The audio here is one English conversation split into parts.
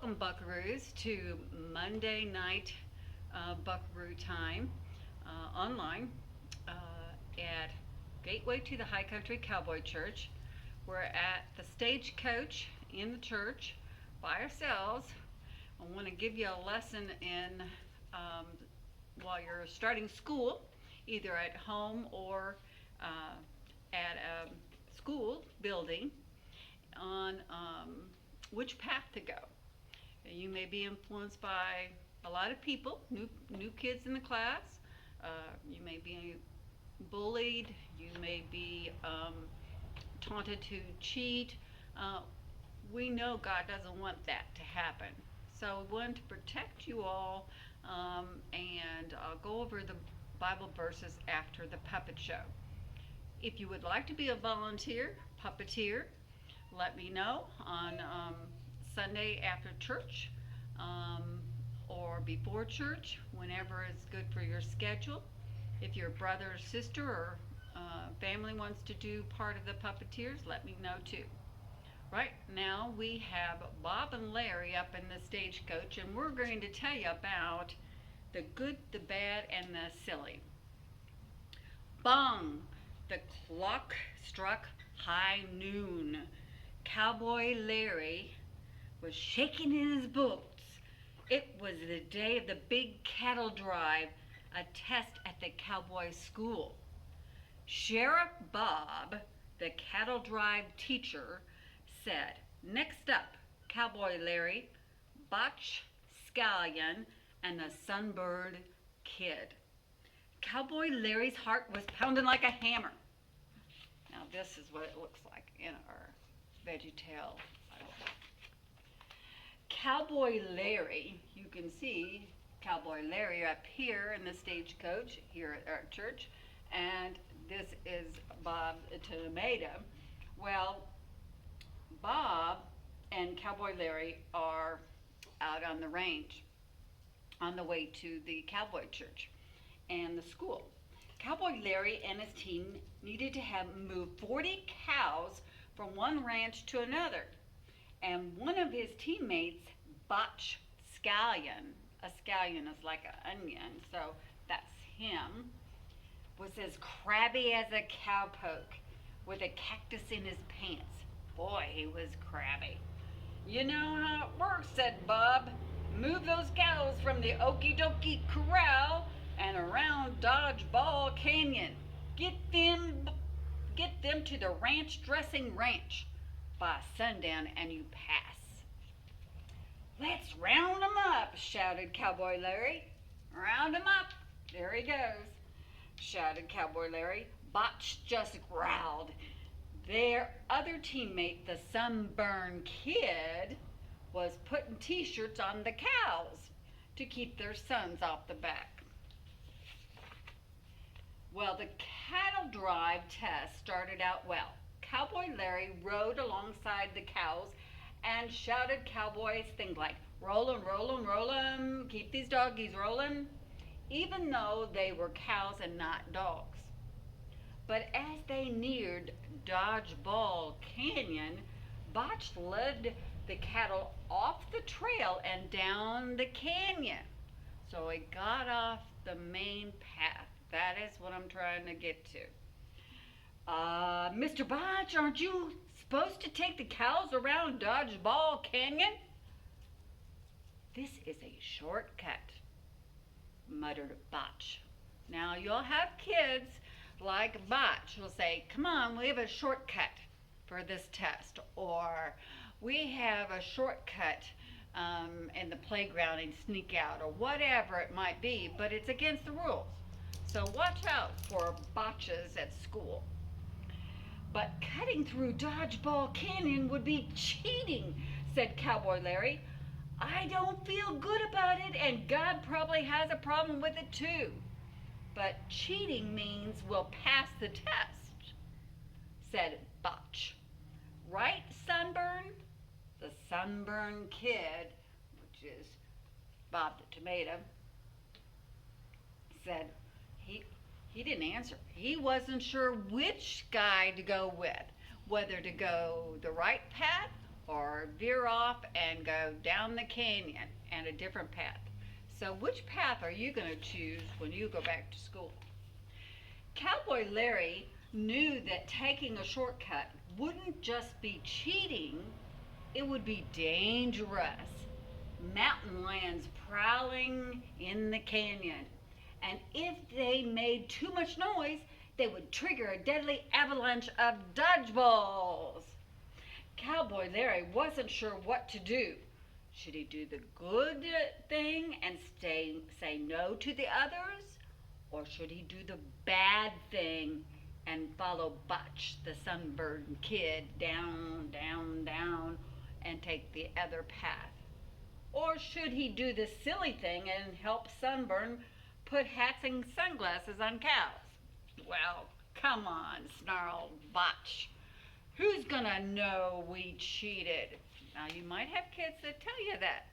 Welcome, Buckaroos, to Monday night Buckaroo time online at Gateway to the High Country Cowboy Church. We're at the Stagecoach in the church by ourselves. I want to give you a lesson in while you're starting school, either at home or at a school building, on which path to go. You may be influenced by a lot of people, new kids in the class. You may be bullied. You may be taunted to cheat. We know God doesn't want that to happen. So we want to protect you all, and I'll go over the Bible verses after the puppet show. If you would like to be a volunteer puppeteer, let me know on Sunday after church or before church, whenever is good for your schedule. If your brother or sister or family wants to do part of the puppeteers, let me know too. Right now we have Bob and Larry up in the Stagecoach, and we're going to tell you about the good, the bad, and the silly. Bong! The clock struck high noon. Cowboy Larry was shaking in his boots. It was the day of the big cattle drive, a test at the cowboy school. Sheriff Bob, the cattle drive teacher, said, "Next up, Cowboy Larry, Botch Scallion, and the Sunbird Kid." Cowboy Larry's heart was pounding like a hammer. Now this is what it looks like in our VeggieTale Bible. Cowboy Larry, you can see Cowboy Larry up here in the Stagecoach here at our church, and this is Bob the Tomato. Well, Bob and Cowboy Larry are out on the range on the way to the cowboy church and the school. Cowboy Larry and his team needed to have moved 40 cows from one ranch to another. And one of his teammates, Botch Scallion, a scallion is like an onion, so that's him, was as crabby as a cowpoke with a cactus in his pants. Boy, he was crabby. "You know how it works," said Bob. "Move those cows from the Okie Dokie Corral and around Dodgeball Canyon. Get them to the ranch dressing ranch by sundown and you pass." "Let's round them up," shouted Cowboy Larry. "Round them up. There he goes," shouted Cowboy Larry. Botch just growled. Their other teammate, the Sunburn Kid, was putting t-shirts on the cows to keep their suns off the back. Well, the cattle drive test started out well. Cowboy Larry rode alongside the cows and shouted cowboys things like, "Rollin', rollin', rollin', keep these doggies rollin'," even though they were cows and not dogs. But as they neared Dodgeball Canyon, Botch led the cattle off the trail and down the canyon. So he got off the main path. That is what I'm trying to get to. "Mr. Botch, aren't you supposed to take the cows around Dodgeball Canyon?" "This is a shortcut," muttered Botch. Now you'll have kids like Botch who'll say, "Come on, we have a shortcut for this test," or "We have a shortcut in the playground and sneak out," or whatever it might be, but it's against the rules. So watch out for botches at school. "But cutting through Dodgeball Canyon would be cheating," said Cowboy Larry. "I don't feel good about it, and God probably has a problem with it too." "But cheating means we'll pass the test," said Botch. "Right, Sunburn?" The Sunburn Kid, which is Bob the Tomato, said he didn't answer. He wasn't sure which guy to go with, whether to go the right path or veer off and go down the canyon and a different path. So, which path are you going to choose when you go back to school? Cowboy Larry knew that taking a shortcut wouldn't just be cheating, it would be dangerous. Mountain lions prowling in the canyon. And if they made too much noise, they would trigger a deadly avalanche of dodgeballs. Cowboy Larry wasn't sure what to do. Should he do the good thing and say no to the others? Or should he do the bad thing and follow Butch, the sunburned kid, down, down, down, and take the other path? Or should he do the silly thing and help Sunburn put hats and sunglasses on cows? Well, come on, snarled Butch. Who's gonna know we cheated? Now, you might have kids that tell you that.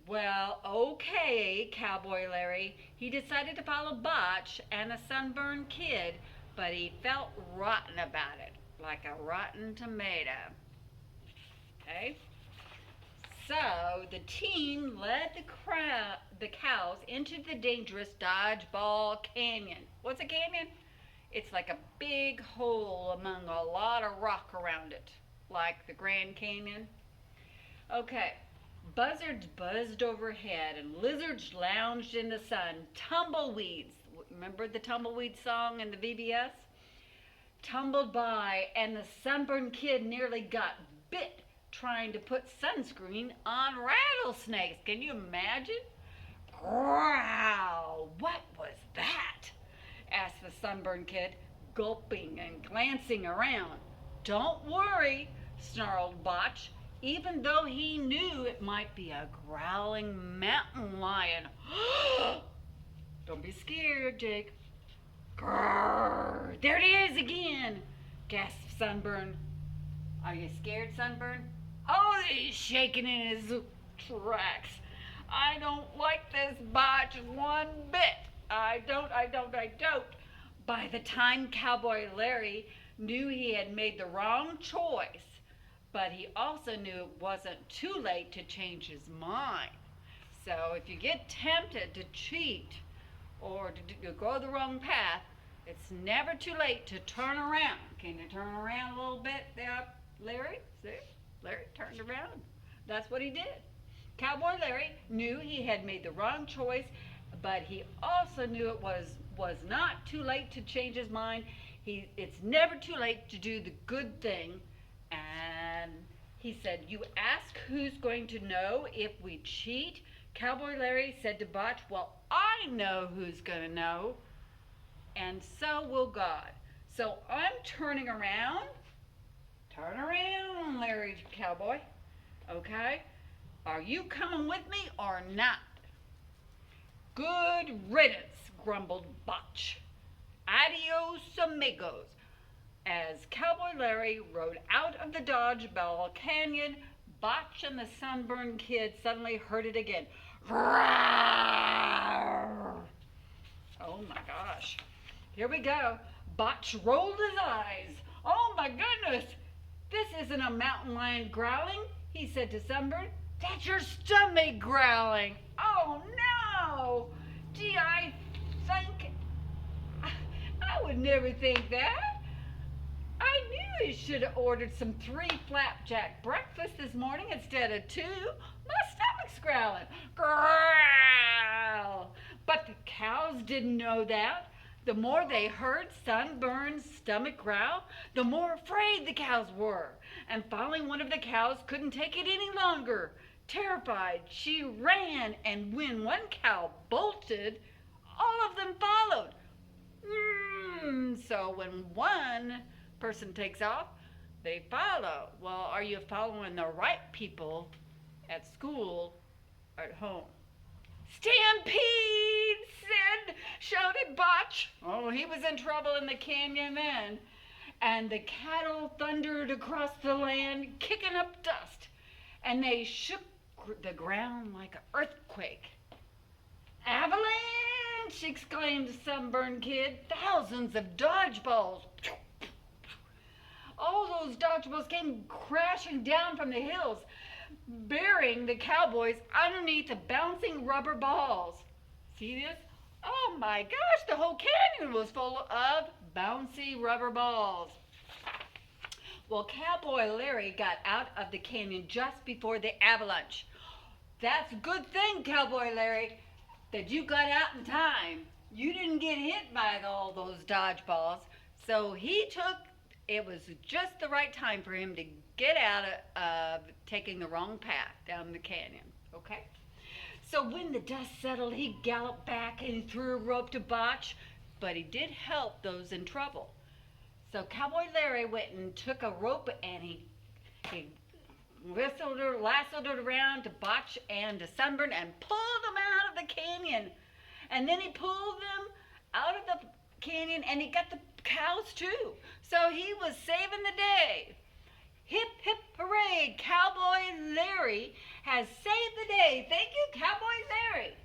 Well, okay, Cowboy Larry. He decided to follow Butch and a sunburned kid, but he felt rotten about it, like a rotten tomato. Okay? So, the team led the cows into the dangerous Dodgeball Canyon. What's a canyon? It's like a big hole among a lot of rock around it, like the Grand Canyon. Okay, buzzards buzzed overhead and lizards lounged in the sun. Tumbleweeds, remember the tumbleweed song in the VBS? Tumbled by, and the sunburned kid nearly got bit trying to put sunscreen on rattlesnakes. Can you imagine? Growl! What was that? Asked the sunburned kid, gulping and glancing around. Don't worry, snarled Botch, even though he knew it might be a growling mountain lion. Don't be scared, Jake. Grrr, there it is again, gasped Sunburn. Are you scared, Sunburn? Oh, he's shaking in his tracks. I don't like this Botch one bit. I don't. By the time Cowboy Larry knew he had made the wrong choice, but he also knew it wasn't too late to change his mind. So if you get tempted to cheat or to go the wrong path, it's never too late to turn around. Can you turn around a little bit there, Larry? See? Larry turned around. That's what he did. Cowboy Larry knew he had made the wrong choice, but he also knew it was not too late to change his mind. It's never too late to do the good thing. And he said, you ask who's going to know if we cheat? Cowboy Larry said to Butch, well, I know who's going to know, and so will God. So I'm turning around. Turn around, Larry Cowboy. Okay? Are you coming with me or not? Good riddance, grumbled Butch. Adios, amigos. As Cowboy Larry rode out of the Dodgeball Canyon, Butch and the sunburned kid suddenly heard it again. Rawr! Oh my gosh. Here we go. Butch rolled his eyes. Oh my goodness. This isn't a mountain lion growling, he said to Sunburn. That's your stomach growling. Oh no. Gee, I would never think that. I knew he should have ordered some 3 flapjack breakfast this morning instead of 2. My stomach's growling. Growl. But the cows didn't know that. The more they heard Sunburn's stomach growl, the more afraid the cows were. And finally one of the cows couldn't take it any longer. Terrified, she ran, and when one cow bolted, all of them followed. So when one person takes off, they follow. Well, are you following the right people at school or at home? Stampede, shouted Botch. Oh, he was in trouble in the canyon then. And the cattle thundered across the land, kicking up dust. And they shook the ground like an earthquake. Avalanche! Exclaimed the sunburned kid. Thousands of dodgeballs. all those dodgeballs came crashing down from the hills, burying the cowboys underneath the bouncing rubber balls. See this? Oh my gosh, the whole canyon was full of bouncy rubber balls. Well, Cowboy Larry got out of the canyon just before the avalanche. That's a good thing, Cowboy Larry, that you got out in time. You didn't get hit by all those dodgeballs. So it was just the right time for him to get out of taking the wrong path down the canyon. Okay? So when the dust settled, he galloped back and he threw a rope to Botch, but he did help those in trouble. So Cowboy Larry went and took a rope and he lassoed it around to Botch and to Sunburn and pulled them out of the canyon. And then he pulled them out of the canyon and he got the cows too. So he was saving the day. Hip, hip, hooray, Cowboy Larry has saved the day. Thank you, Cowboy Larry.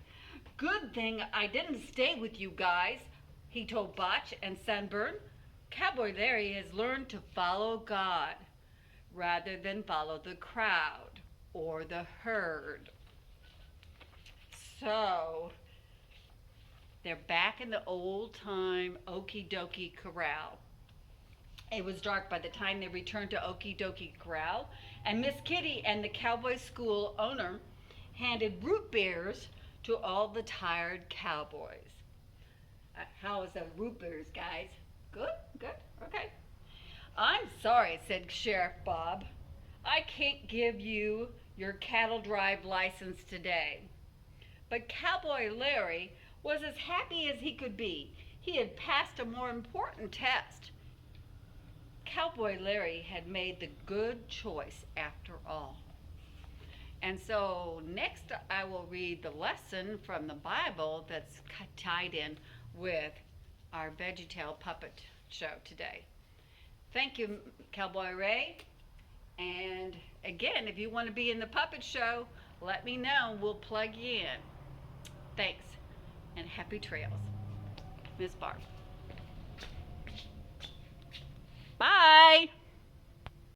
Good thing I didn't stay with you guys, he told Botch and Sunburn. Cowboy Larry has learned to follow God rather than follow the crowd or the herd. So, they're back in the old-time Okie Dokie Corral. It was dark by the time they returned to Okie Dokie Corral, and Miss Kitty and the cowboy school owner handed root beers to all the tired cowboys. How was the root beers, guys? Good? Good? Okay. I'm sorry, said Sheriff Bob. I can't give you your cattle drive license today. But Cowboy Larry was as happy as he could be. He had passed a more important test. Cowboy Larry had made the good choice after all. And so next I will read the lesson from the Bible that's tied in with our VeggieTale puppet show today. Thank you, Cowboy Ray. And again, if you want to be in the puppet show, let me know. We'll plug you in. Thanks, and happy trails. Miss Barb. Bye.